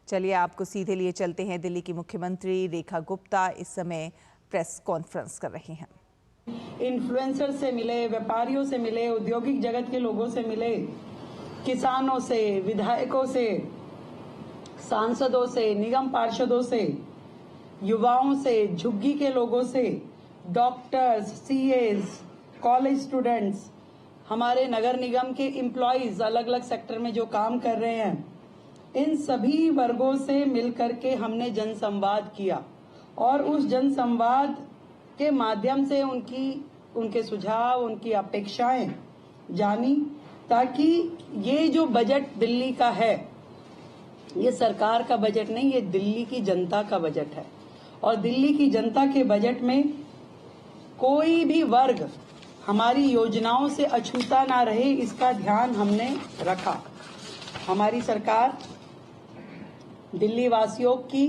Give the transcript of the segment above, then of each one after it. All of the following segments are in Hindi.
चलिए आपको सीधे लिए चलते हैं। दिल्ली की मुख्यमंत्री रेखा गुप्ता इस समय प्रेस कॉन्फ्रेंस कर रही हैं। इन्फ्लुएंसर से मिले, व्यापारियों से मिले, औद्योगिक जगत के लोगों से मिले, किसानों से, विधायकों से, सांसदों से, निगम पार्षदों से, युवाओं से, झुग्गी के लोगों से, डॉक्टर्स, सीएज, कॉलेज स्टूडेंट्स, हमारे नगर निगम के एम्प्लॉइज अलग अलग सेक्टर में जो काम कर रहे हैं, इन सभी वर्गों से मिलकर के हमने जनसंवाद किया और उस जनसंवाद के माध्यम से उनके सुझाव, उनकी अपेक्षाएं जानी, ताकि ये जो बजट दिल्ली का है, ये सरकार का बजट नहीं, ये दिल्ली की जनता का बजट है। और दिल्ली की जनता के बजट में कोई भी वर्ग हमारी योजनाओं से अछूता ना रहे, इसका ध्यान हमने रखा। हमारी सरकार दिल्ली वासियों की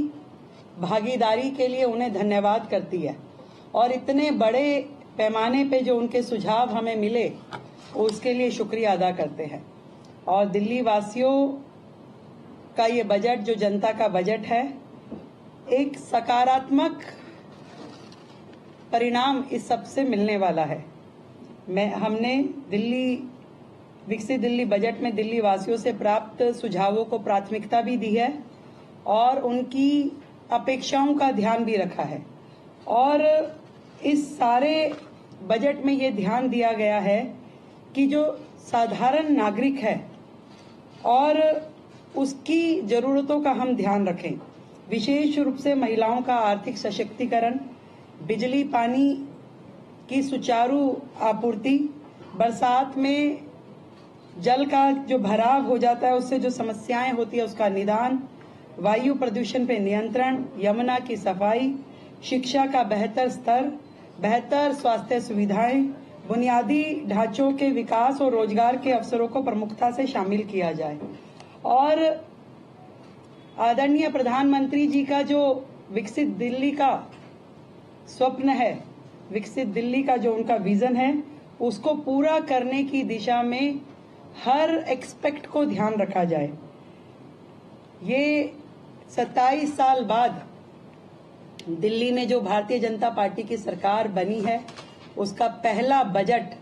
भागीदारी के लिए उन्हें धन्यवाद करती है और इतने बड़े पैमाने पे जो उनके सुझाव हमें मिले उसके लिए शुक्रिया अदा करते हैं। और दिल्ली वासियों का ये बजट जो जनता का बजट है, एक सकारात्मक परिणाम इस सबसे मिलने वाला है। हमने विकसित दिल्ली बजट में दिल्ली वासियों से प्राप्त सुझावों को प्राथमिकता भी दी है और उनकी अपेक्षाओं का ध्यान भी रखा है। और इस सारे बजट में ये ध्यान दिया गया है कि जो साधारण नागरिक है और उसकी जरूरतों का हम ध्यान रखें। विशेष रूप से महिलाओं का आर्थिक सशक्तिकरण, बिजली पानी की सुचारू आपूर्ति, बरसात में जल का जो भराव हो जाता है उससे जो समस्याएं होती है उसका निदान, वायु प्रदूषण पे नियंत्रण, यमुना की सफाई, शिक्षा का बेहतर स्तर, बेहतर स्वास्थ्य सुविधाएं, बुनियादी ढांचों के विकास और रोजगार के अवसरों को प्रमुखता से शामिल किया जाए। और आदरणीय प्रधानमंत्री जी का जो विकसित दिल्ली का स्वप्न है, विकसित दिल्ली का जो उनका विजन है, उसको पूरा करने की दिशा में हर एक्सपेक्ट को ध्यान रखा जाए। ये 27 साल बाद दिल्ली में जो भारतीय जनता पार्टी की सरकार बनी है, उसका पहला बजट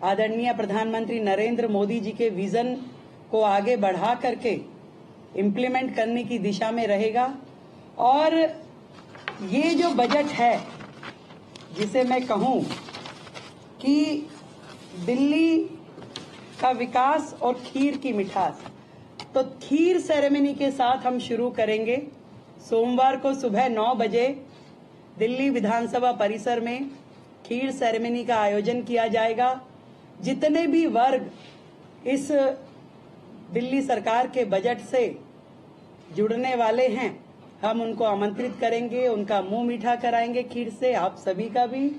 आदरणीय प्रधानमंत्री नरेंद्र मोदी जी के विजन को आगे बढ़ा करके इम्प्लीमेंट करने की दिशा में रहेगा। और ये जो बजट है, जिसे मैं कहूं कि दिल्ली का विकास और खीर की मिठास, तो खीर सेरेमनी के साथ हम शुरू करेंगे। सोमवार को सुबह 9 बजे दिल्ली विधानसभा परिसर में खीर सेरेमनी का आयोजन किया जाएगा। जितने भी वर्ग इस दिल्ली सरकार के बजट से जुड़ने वाले हैं, हम उनको आमंत्रित करेंगे, उनका मुंह मीठा कराएंगे खीर से। आप सभी का भी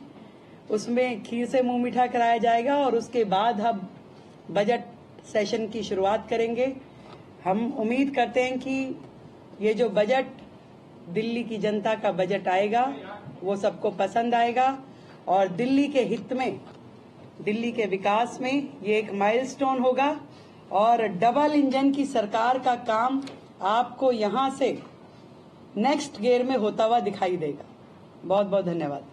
उसमें खीर से मुंह मीठा कराया जाएगा और उसके बाद हम बजट सेशन की शुरुआत करेंगे। हम उम्मीद करते हैं कि ये जो बजट दिल्ली की जनता का बजट आएगा वो सबको पसंद आएगा और दिल्ली के हित में, दिल्ली के विकास में ये एक माइलस्टोन होगा और डबल इंजन की सरकार का काम आपको यहां से नेक्स्ट गियर में होता हुआ दिखाई देगा। बहुत बहुत धन्यवाद।